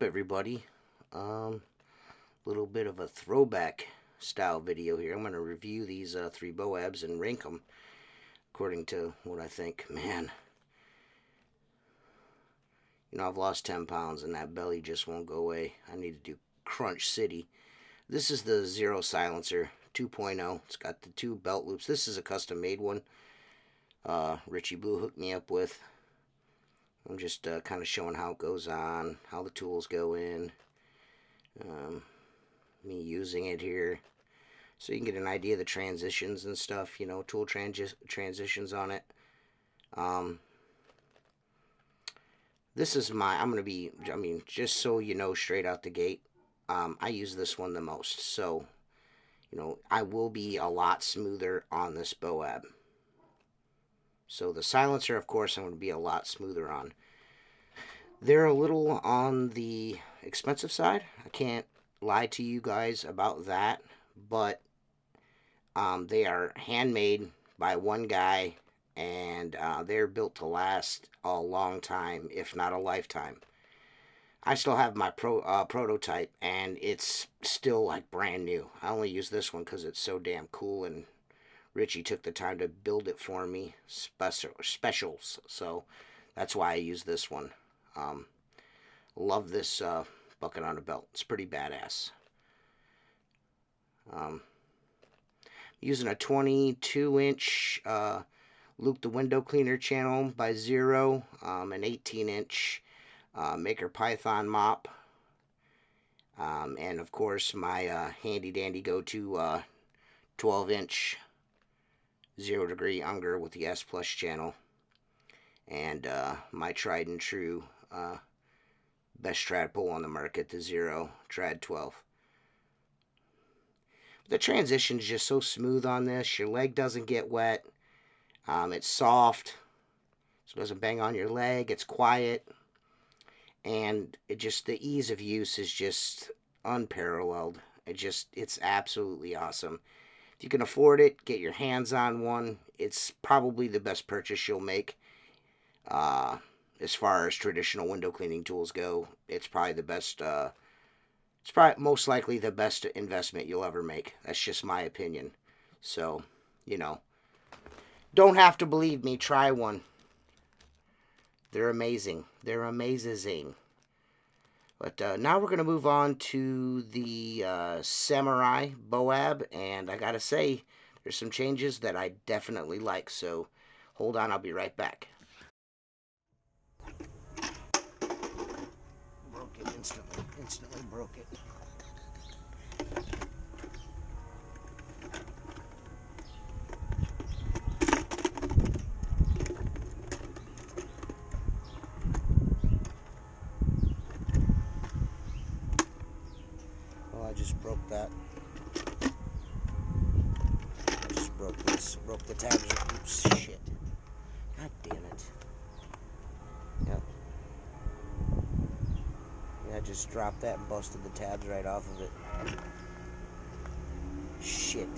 up, everybody? Little bit of a throwback style video here. I'm going to review these 3 Boabs and rank them according to what I think. Man, you know, I've lost 10 pounds and that belly just won't go away. I need to do Crunch City. This is the Xero Silencer 2.0. It's got the 2 belt loops. This is a custom made one. Richie Blue hooked me up with. I'm just kind of showing how it goes on, how the tools go in, me using it here, so you can get an idea of the transitions and stuff, you know, tool transitions on it. This is just so you know straight out the gate, I use this one the most, so, you know, I will be a lot smoother on this Boab. So the Silencer, of course, I'm going to be a lot smoother on. They're a little on the expensive side. I can't lie to you guys about that. But they are handmade by one guy. And they're built to last a long time, if not a lifetime. I still have my prototype, and it's still like brand new. I only use this one because it's so damn cool, and Richie took the time to build it for me, specials, so that's why I use this one. Love this bucket on a belt. It's pretty badass. Using a 22-inch Luke the Window Cleaner channel by Xero, an 18-inch Maykker Python mop, and of course my handy-dandy go-to 12-inch 0 degree Unger with the S Plus channel, and my tried and true best trad pull on the market, the Xero Trad 12. The transition is just so smooth on this. Your leg doesn't get wet. It's soft, so it doesn't bang on your leg. It's quiet, and the ease of use is just unparalleled. It's absolutely awesome. If you can afford it, get your hands on one. It's probably the best purchase you'll make. As far as traditional window cleaning tools go, it's probably the best. It's probably most likely the best investment you'll ever make. That's just my opinion. So, you know, don't have to believe me. Try one. They're amazing. They're amazing. But now we're going to move on to the Samurai Boab, and I got to say, there's some changes that I definitely like, so hold on, I'll be right back. Broke it instantly broke it. I just broke that. I just broke this. Broke the tabs. Oops, shit. God damn it. Yep. Yeah, I just dropped that and busted the tabs right off of it. Shit.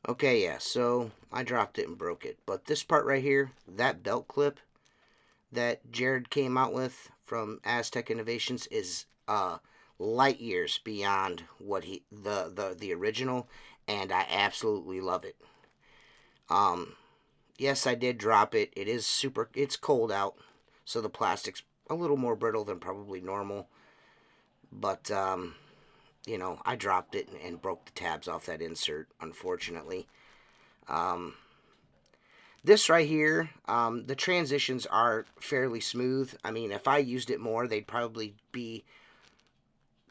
Okay, yeah, so I dropped it and broke it. But this part right here, that belt clip that Jared came out with from Aztec Innovations is light years beyond what the original, and I absolutely love it. Yes, I did drop it. It's cold out, so the plastic's a little more brittle than probably normal, but you know, I dropped it and broke the tabs off that insert, unfortunately. This right here, the transitions are fairly smooth. I mean, if I used it more, they'd probably be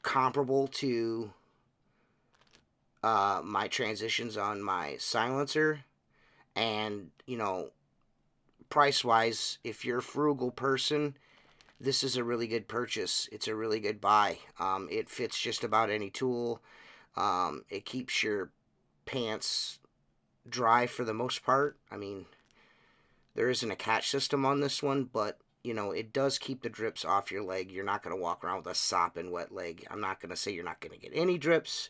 comparable to my transitions on my Silencer. And, you know, price-wise, if you're a frugal person, this is a really good purchase. It's a really good buy. It fits just about any tool. It keeps your pants dry for the most part. I mean, there isn't a catch system on this one, but you know, it does keep the drips off your leg. You're not going to walk around with a sopping wet leg. I'm not going to say you're not going to get any drips,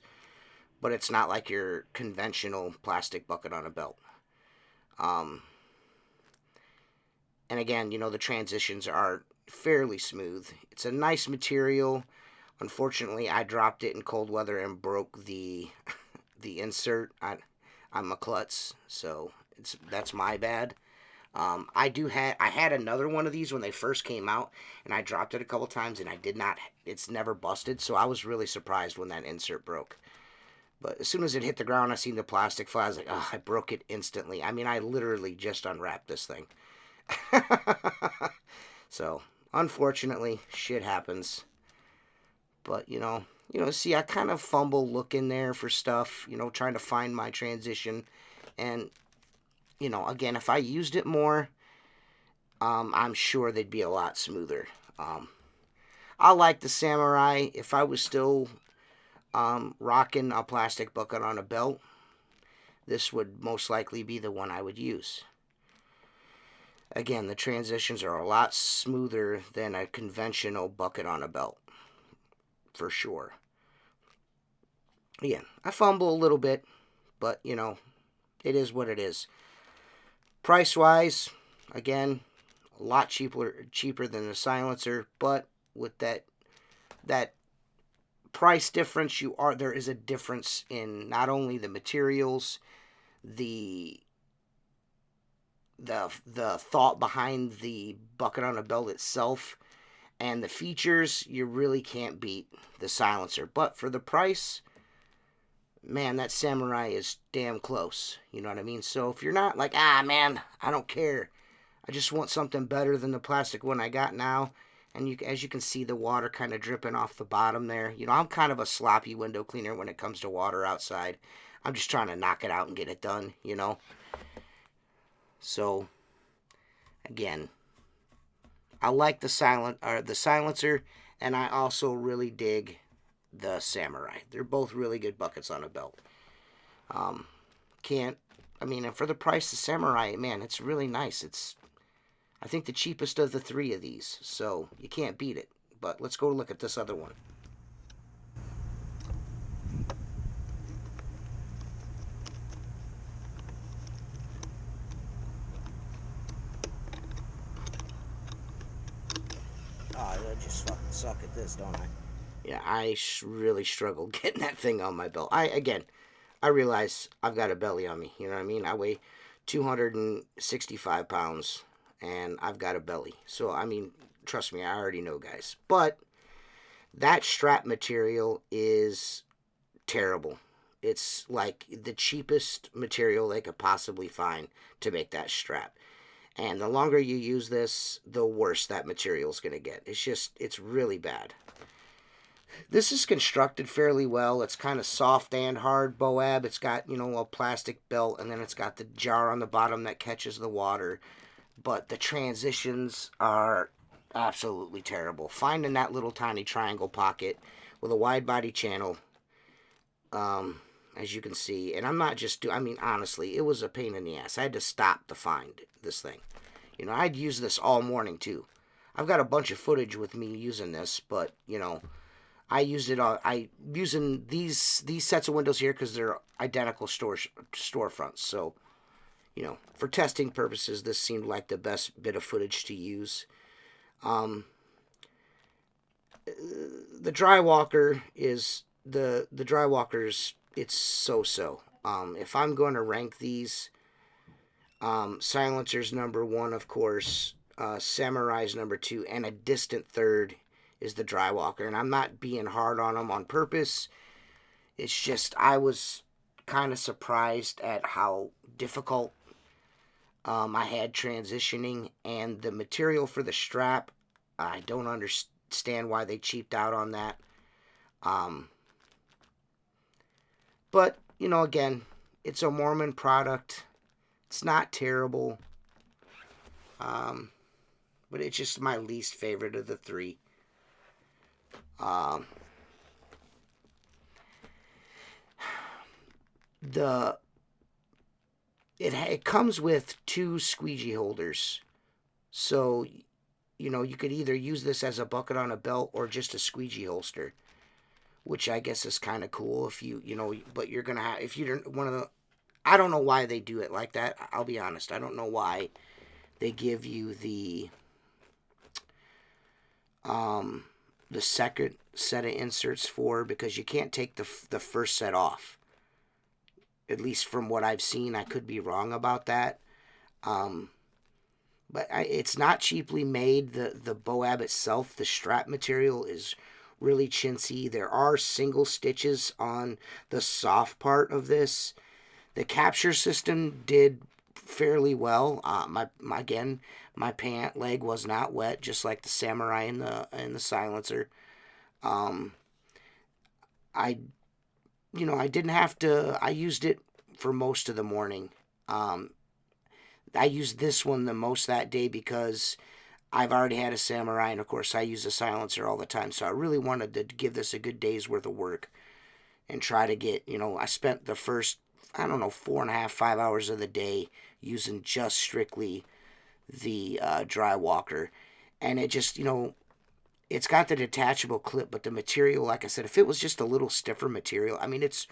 but it's not like your conventional plastic bucket on a belt. And again, you know, the transitions are fairly smooth. It's a nice material. Unfortunately, I dropped it in cold weather and broke the insert on my klutz, so that's my bad. I had another one of these when they first came out, and I dropped it a couple times, and it's never busted, so I was really surprised when that insert broke. But as soon as it hit the ground, I seen the plastic fly. I was like, oh, I broke it instantly. I mean, I literally just unwrapped this thing. So, unfortunately, shit happens. But, see, I kind of fumble looking there for stuff, trying to find my transition. And, again, if I used it more, I'm sure they'd be a lot smoother. I like the Samurai. If I was still rocking a plastic bucket on a belt, this would most likely be the one I would use. Again, the transitions are a lot smoother than a conventional bucket on a belt, for sure. Again, I fumble a little bit, but, it is what it is. Price-wise, again, a lot cheaper than the Silencer, but with that price difference, there is a difference in not only the materials, the thought behind the bucket on a belt itself, and the features. You really can't beat the Silencer. But for the price, man, that Samurai is damn close. You know what I mean? So if you're not like, man, I don't care, I just want something better than the plastic one I got now. And as you can see, the water kind of dripping off the bottom there. I'm kind of a sloppy window cleaner when it comes to water outside. I'm just trying to knock it out and get it done, So, again, I like the Silencer, and I also really dig the Samurai. They're both really good buckets on a belt. And for the price, the Samurai, man, it's really nice. I think the cheapest of the three of these, so you can't beat it. But let's go look at this other one. I just fucking suck at this, don't I? Yeah, I really struggled getting that thing on my belt. I realize I've got a belly on me. You know what I mean? I weigh 265 pounds, and I've got a belly. So, trust me, I already know, guys. But that strap material is terrible. It's like the cheapest material they could possibly find to make that strap. And the longer you use this, the worse that material is going to get. It's really bad. This is constructed fairly well. It's kind of soft and hard Boab. It's got, a plastic belt, and then it's got the jar on the bottom that catches the water. But the transitions are absolutely terrible. Finding that little tiny triangle pocket with a wide body channel, as you can see, and I'm not just honestly, it was a pain in the ass. I had to stop to find this thing. I'd use this all morning too. I've got a bunch of footage with me using this, but I used it on. Using these sets of windows here because they're identical storefronts. So, for testing purposes, this seemed like the best bit of footage to use. The dry walker is the dry walkers. It's so-so. If I'm going to rank these, Silencer's number 1, of course. Samurai's number 2, and a distant third is the dry walker. And I'm not being hard on them on purpose. It's just I was kind of surprised at how difficult I had transitioning, and the material for the strap, I don't understand why they cheaped out on that. But, again, it's a Mormon product. It's not terrible. But it's just my least favorite of the three. It comes with 2 squeegee holders. So, you could either use this as a bucket on a belt or just a squeegee holster, which I guess is kind of cool if but you're going to have, if you're one of the, I don't know why they do it like that. I'll be honest. I don't know why they give you the the second set of inserts for, because you can't take the first set off. At least from what I've seen. I could be wrong about that. But it's not cheaply made. The Boab itself, the strap material is really chintzy. There are single stitches on the soft part of this. The capture system did fairly well. My pant leg was not wet, just like the Samurai and the Silencer. I didn't have to. I used it for most of the morning. I used this one the most that day because I've already had a Samurai, and of course I use a Silencer all the time. So I really wanted to give this a good day's worth of work and try to get, I spent the first, 4.5, 5 hours of the day using just strictly the dry walker. And it just, it's got the detachable clip, but the material, like I said, if it was just a little stiffer material, it's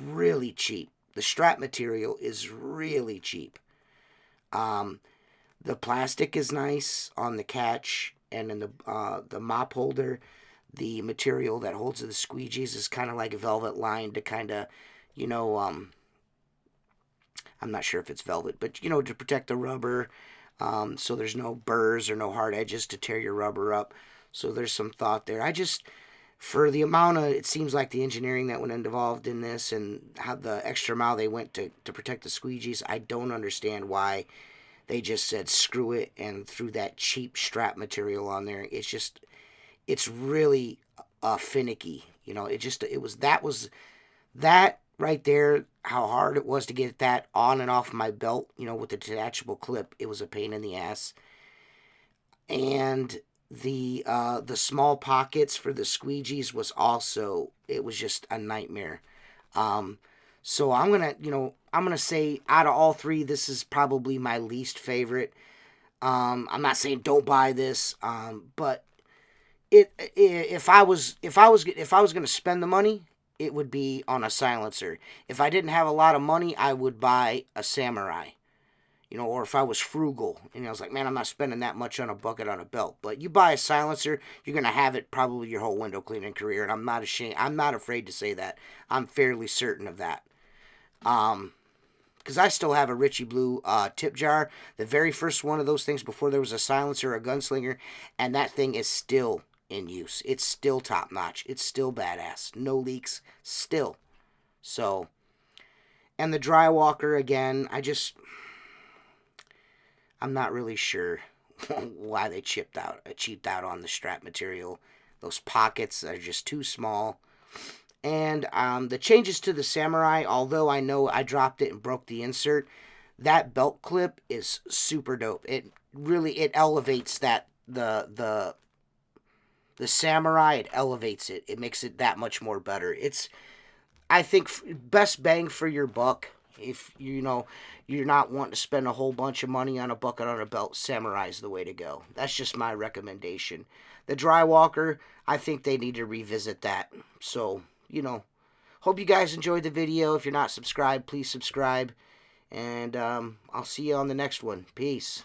really cheap. The strap material is really cheap. The plastic is nice on the catch and in the mop holder. The material that holds the squeegees is kind of like velvet lined to kind of, I'm not sure if it's velvet, but, to protect the rubber, so there's no burrs or no hard edges to tear your rubber up. So there's some thought there. For the amount of, it seems like the engineering that went involved in this and how the extra mile they went to protect the squeegees, I don't understand why they just said screw it and threw that cheap strap material on there. It's really finicky. That right there, how hard it was to get that on and off my belt, with the detachable clip. It was a pain in the ass. And the small pockets for the squeegees was also, it was just a nightmare. So I'm gonna say out of all three, this is probably my least favorite. I'm not saying don't buy this, but if I was gonna spend the money, it would be on a Silencer. If I didn't have a lot of money, I would buy a Samurai. Or if I was frugal, and I was like, man, I'm not spending that much on a bucket on a belt. But you buy a Silencer, you're going to have it probably your whole window cleaning career, and I'm not afraid to say that. I'm fairly certain of that. Because I still have a Richie Blue tip jar, the very first one of those things before there was a Silencer or a Gunslinger, and that thing is still in use. It's still top notch. It's still badass. No leaks, still. So, and the dry walker, again, I'm not really sure why they cheaped out on the strap material. Those pockets are just too small. And the changes to the Samurai, although I know I dropped it and broke the insert, that belt clip is super dope. It elevates the Samurai. It elevates it. It makes it that much more better. I think, best bang for your buck. If you're not wanting to spend a whole bunch of money on a bucket on a belt, Samurai's the way to go. That's just my recommendation. The dry walker, I think they need to revisit that. So, hope you guys enjoyed the video. If you're not subscribed, please subscribe. And I'll see you on the next one. Peace.